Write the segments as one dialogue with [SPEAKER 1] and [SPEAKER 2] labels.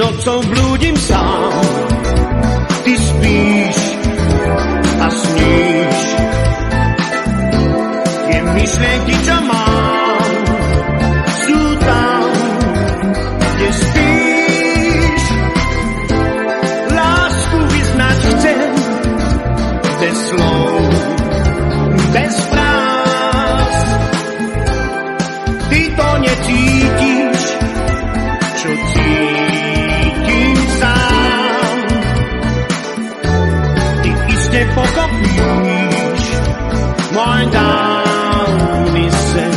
[SPEAKER 1] nocou blúdim sám. Ty spíš a sníš tie myšlienky, čo mám, sú tam, kde spíš. Lásku vyznať chcem bez slov, bez fráz. Ty to necítiš, čo cítim sám. Ty iste pochopíš môj dávny sen,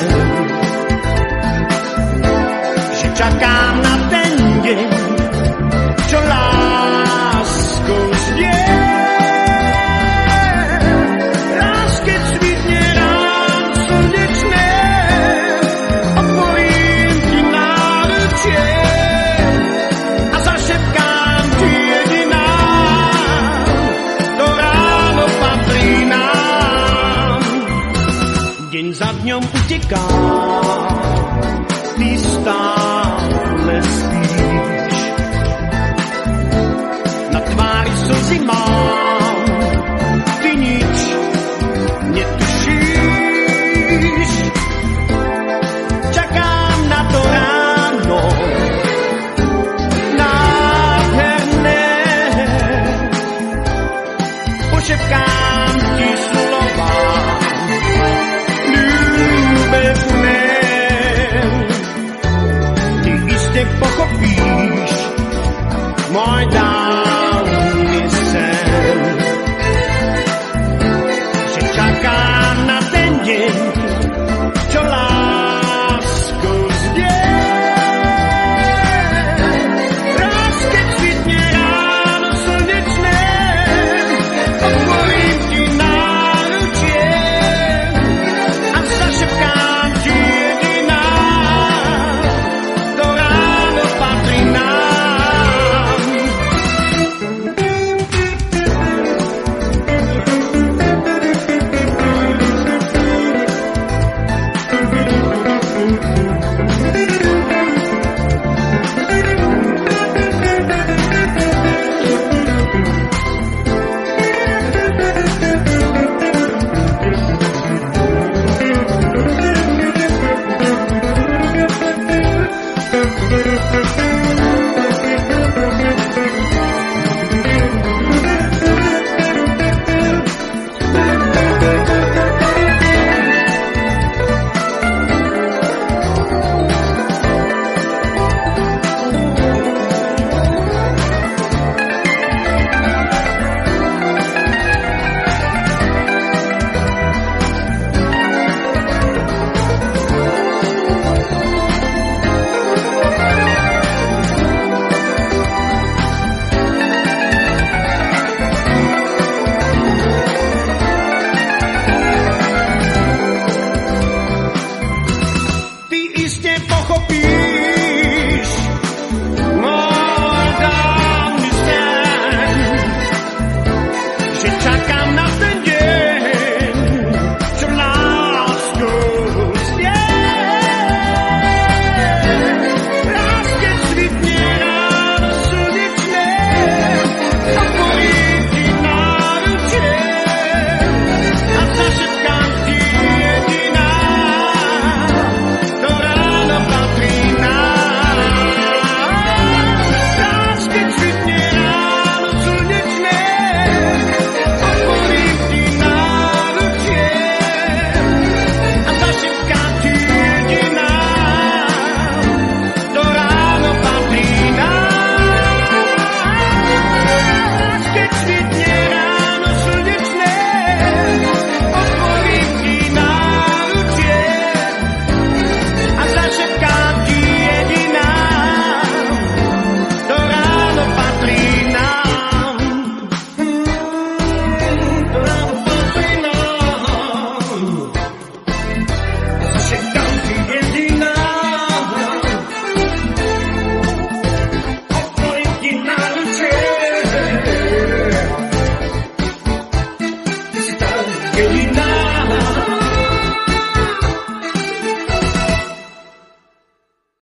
[SPEAKER 1] že čakám na ten deň, čo láskou znie. Raz, keď svitne ráno slnečné, otvorím ti náručie a zašepkám ti jediná, to ráno patrí nám. Deň za dňom uteká,